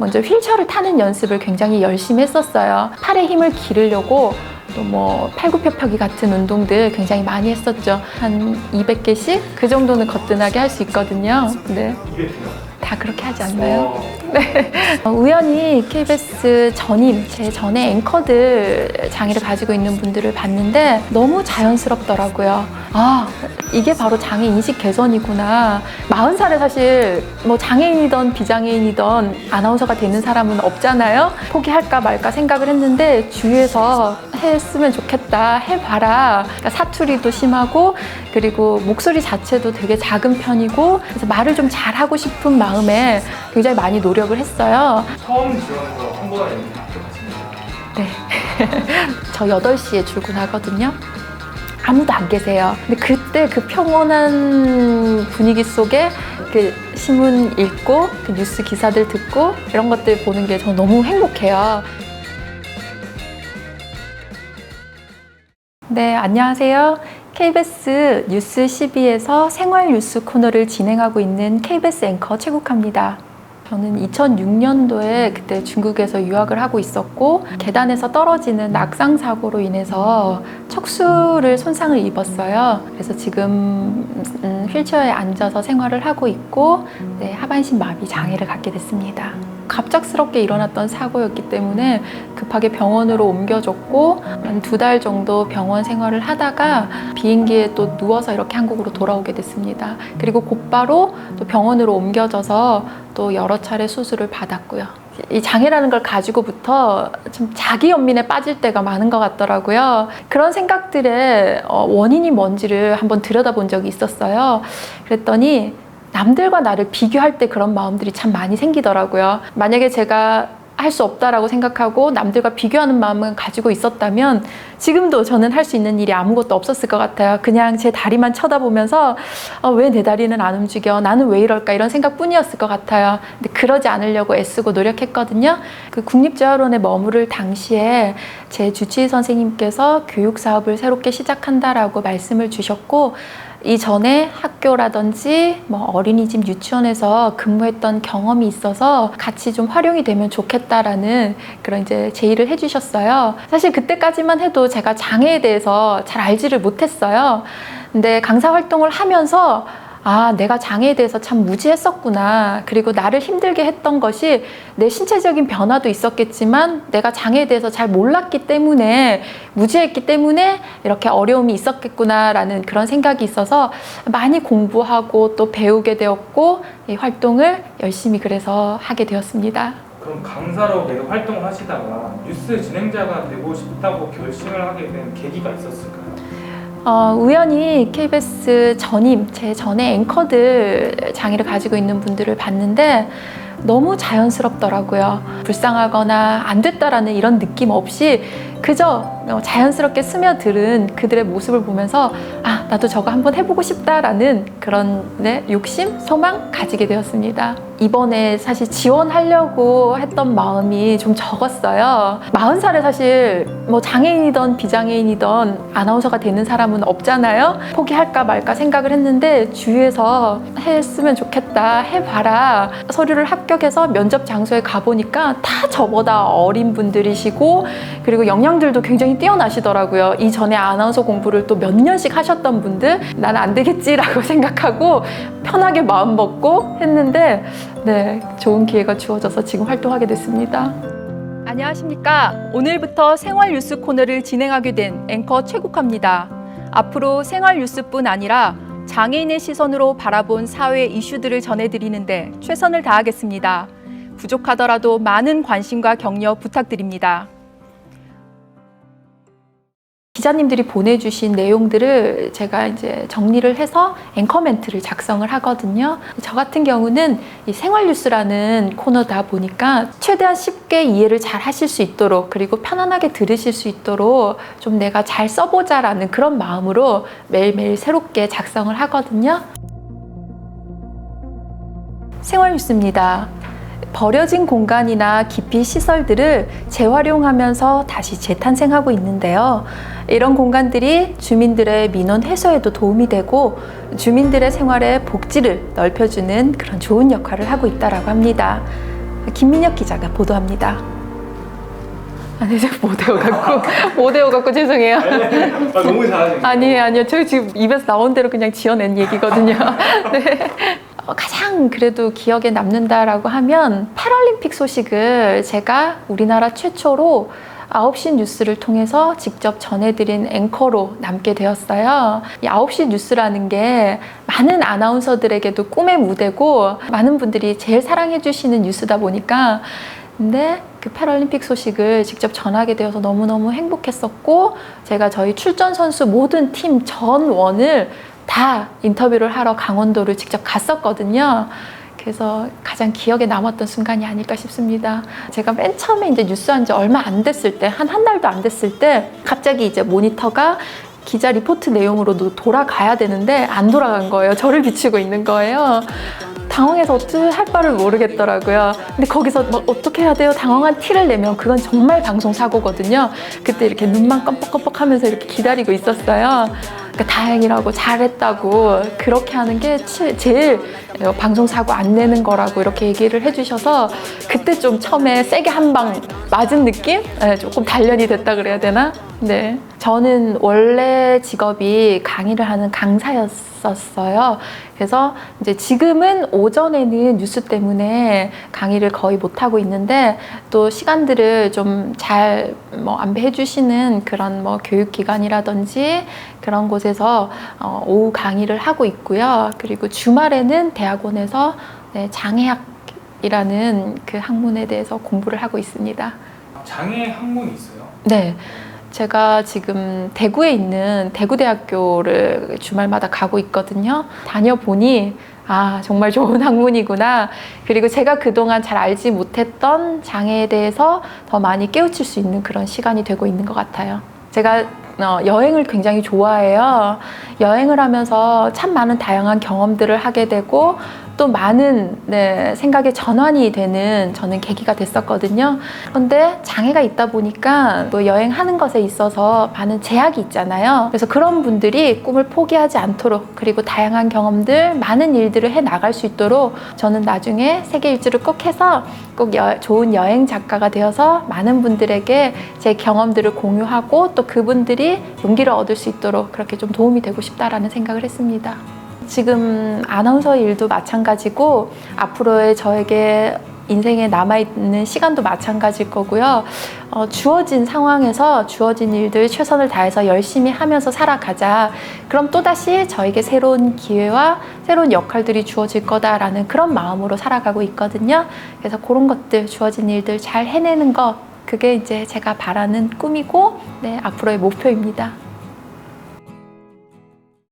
먼저 휠체어를 타는 연습을 굉장히 열심히 했었어요. 팔에 힘을 기르려고 또 뭐 팔굽혀펴기 같은 운동들 굉장히 많이 했었죠. 한 200개씩 그 정도는 거뜬하게 할 수 있거든요. 네. 다 그렇게 하지 않나요? 네. 우연히 KBS 전임, 제 전에 앵커들 장애를 가지고 있는 분들을 봤는데 너무 자연스럽더라고요. 아, 이게 바로 장애 인식 개선이구나. 40살에 사실 뭐 장애인이든 비장애인이든 아나운서가 되는 사람은 없잖아요. 포기할까 말까 생각을 했는데 주위에서 했으면 좋겠다, 해봐라. 그러니까 사투리도 심하고 그리고 목소리 자체도 되게 작은 편이고 그래서 말을 좀 잘하고 싶은 마음에 굉장히 많이 노력을 했어요. 처음 지원해서 한번에 이렇게 합격하신 거예요? 네. 저 8시에 출근하거든요. 아무도 안 계세요. 근데 그때 그 평온한 분위기 속에 그 신문 읽고 그 뉴스 기사들 듣고 이런 것들 보는 게 저 너무 행복해요. 네, 안녕하세요. KBS 뉴스 12에서 생활 뉴스 코너를 진행하고 있는 KBS 앵커 최국화입니다. 저는 2006년도에 그때 중국에서 유학을 하고 있었고 계단에서 떨어지는 낙상 사고로 인해서 척수를 손상을 입었어요. 그래서 지금 휠체어에 앉아서 생활을 하고 있고 네, 하반신 마비 장애를 갖게 됐습니다. 갑작스럽게 일어났던 사고였기 때문에 급하게 병원으로 옮겨졌고 한 2달 정도 병원 생활을 하다가 비행기에 또 누워서 이렇게 한국으로 돌아오게 됐습니다. 그리고 곧바로 또 병원으로 옮겨져서 또 여러 차례 수술을 받았고요. 이 장애라는 걸 가지고부터 좀 자기 연민에 빠질 때가 많은 것 같더라고요. 그런 생각들의 원인이 뭔지를 한번 들여다본 적이 있었어요. 그랬더니 남들과 나를 비교할 때 그런 마음들이 참 많이 생기더라고요. 만약에 제가 할 수 없다라고 생각하고 남들과 비교하는 마음을 가지고 있었다면 지금도 저는 할 수 있는 일이 아무것도 없었을 것 같아요. 그냥 제 다리만 쳐다보면서 왜 내 다리는 안 움직여? 나는 왜 이럴까? 이런 생각뿐이었을 것 같아요. 근데 그러지 않으려고 애쓰고 노력했거든요. 그 국립재활원에 머무를 당시에 제 주치의 선생님께서 교육 사업을 새롭게 시작한다라고 말씀을 주셨고 이전에 학교라든지 뭐 어린이집 유치원에서 근무했던 경험이 있어서 같이 좀 활용이 되면 좋겠다라는 그런 이제 제의를 해주셨어요. 사실 그때까지만 해도 제가 장애에 대해서 잘 알지를 못했어요. 근데 강사 활동을 하면서 내가 장애에 대해서 참 무지했었구나. 그리고 나를 힘들게 했던 것이 내 신체적인 변화도 있었겠지만 내가 장애에 대해서 잘 몰랐기 때문에 무지했기 때문에 이렇게 어려움이 있었겠구나라는 그런 생각이 있어서 많이 공부하고 또 배우게 되었고 이 활동을 열심히 그래서 하게 되었습니다. 그럼 강사로 계속 활동을 하시다가 뉴스 진행자가 되고 싶다고 결심을 하게 된 계기가 있었을까요? 우연히 KBS 전임, 제 전에 앵커들 장애를 가지고 있는 분들을 봤는데 너무 자연스럽더라고요. 불쌍하거나 안 됐다라는 이런 느낌 없이 그저 자연스럽게 스며들은 그들의 모습을 보면서 나도 저거 한번 해보고 싶다라는 그런 욕심, 소망 가지게 되었습니다. 이번에 사실 지원하려고 했던 마음이 좀 적었어요. 40살에 사실 뭐 장애인이든 비장애인이든 아나운서가 되는 사람은 없잖아요. 포기할까 말까 생각을 했는데 주위에서 했으면 좋겠다, 해봐라. 서류를 합격해서 면접 장소에 가보니까 다 저보다 어린 분들이시고 그리고 역량들도 굉장히 뛰어나시더라고요. 이전에 아나운서 공부를 또 몇 년씩 하셨던 분들, 나는 안 되겠지라고 생각하고 편하게 마음 먹고 했는데 좋은 기회가 주어져서 지금 활동하게 됐습니다. 안녕하십니까. 오늘부터 생활 뉴스 코너를 진행하게 된 앵커 최국화입니다. 앞으로 생활 뉴스뿐 아니라 장애인의 시선으로 바라본 사회 이슈들을 전해드리는데 최선을 다하겠습니다. 부족하더라도 많은 관심과 격려 부탁드립니다. 기자님들이 보내주신 내용들을 제가 이제 정리를 해서 앵커 멘트를 작성을 하거든요. 저 같은 경우는 이 생활 뉴스라는 코너다 보니까 최대한 쉽게 이해를 잘 하실 수 있도록 그리고 편안하게 들으실 수 있도록 좀 내가 잘 써보자라는 그런 마음으로 매일매일 새롭게 작성을 하거든요. 생활 뉴스입니다. 버려진 공간이나 기피 시설들을 재활용하면서 다시 재탄생하고 있는데요. 이런 공간들이 주민들의 민원 해소에도 도움이 되고 주민들의 생활의 복지를 넓혀주는 그런 좋은 역할을 하고 있다고 합니다. 김민혁 기자가 보도합니다. 아니, 제가 못 외워갖고 죄송해요. 너무 잘하시네요. 아니에요. 제가 지금 입에서 나온 대로 그냥 지어낸 얘기거든요. 네. 가장 그래도 기억에 남는다라고 하면 패럴림픽 소식을 제가 우리나라 최초로 9시 뉴스를 통해서 직접 전해드린 앵커로 남게 되었어요. 이 9시 뉴스라는 게 많은 아나운서들에게도 꿈의 무대고 많은 분들이 제일 사랑해주시는 뉴스다 보니까 근데 그 패럴림픽 소식을 직접 전하게 되어서 너무너무 행복했었고 제가 저희 출전 선수 모든 팀 전원을 다 인터뷰를 하러 강원도를 직접 갔었거든요. 그래서 가장 기억에 남았던 순간이 아닐까 싶습니다. 제가 맨 처음에 이제 뉴스한 지 얼마 안 됐을 때, 한 달도 안 됐을 때 갑자기 이제 모니터가 기자 리포트 내용으로 돌아가야 되는데 안 돌아간 거예요. 저를 비추고 있는 거예요. 당황해서 어떻게 할 바를 모르겠더라고요. 근데 거기서 막 어떻게 해야 돼요? 당황한 티를 내면 그건 정말 방송 사고거든요. 그때 이렇게 눈만 깜빡깜빡 하면서 이렇게 기다리고 있었어요. 그러니까 다행이라고 잘했다고 그렇게 하는 게 제일 방송 사고 안 내는 거라고 이렇게 얘기를 해주셔서 그때 좀 처음에 세게 한 방 맞은 느낌? 네, 조금 단련이 됐다 그래야 되나? 네. 저는 원래 직업이 강의를 하는 강사였었어요. 그래서 이제 지금은 오전에는 뉴스 때문에 강의를 거의 못 하고 있는데 또 시간들을 좀 잘 안배해 주시는 그런 교육기관이라든지 그런 곳에서 오후 강의를 하고 있고요. 그리고 주말에는 대학원에서 장애학이라는 그 학문에 대해서 공부를 하고 있습니다. 장애 학문이 있어요? 네. 제가 지금 대구에 있는 대구대학교를 주말마다 가고 있거든요. 다녀보니 정말 좋은 학문이구나. 그리고 제가 그동안 잘 알지 못했던 장애에 대해서 더 많이 깨우칠 수 있는 그런 시간이 되고 있는 것 같아요. 제가 여행을 굉장히 좋아해요. 여행을 하면서 참 많은 다양한 경험들을 하게 되고 또 많은 생각의 전환이 되는 저는 계기가 됐었거든요. 그런데 장애가 있다 보니까 또 여행하는 것에 있어서 많은 제약이 있잖아요. 그래서 그런 분들이 꿈을 포기하지 않도록 그리고 다양한 경험들, 많은 일들을 해 나갈 수 있도록 저는 나중에 세계 일주를 꼭 해서 꼭 좋은 여행 작가가 되어서 많은 분들에게 제 경험들을 공유하고 또 그분들이 용기를 얻을 수 있도록 그렇게 좀 도움이 되고 싶다라는 생각을 했습니다. 지금 아나운서 일도 마찬가지고 앞으로의 저에게 인생에 남아있는 시간도 마찬가지일 거고요. 주어진 상황에서 주어진 일들 최선을 다해서 열심히 하면서 살아가자. 그럼 또다시 저에게 새로운 기회와 새로운 역할들이 주어질 거다라는 그런 마음으로 살아가고 있거든요. 그래서 그런 것들, 주어진 일들 잘 해내는 것, 그게 이제 제가 바라는 꿈이고 앞으로의 목표입니다.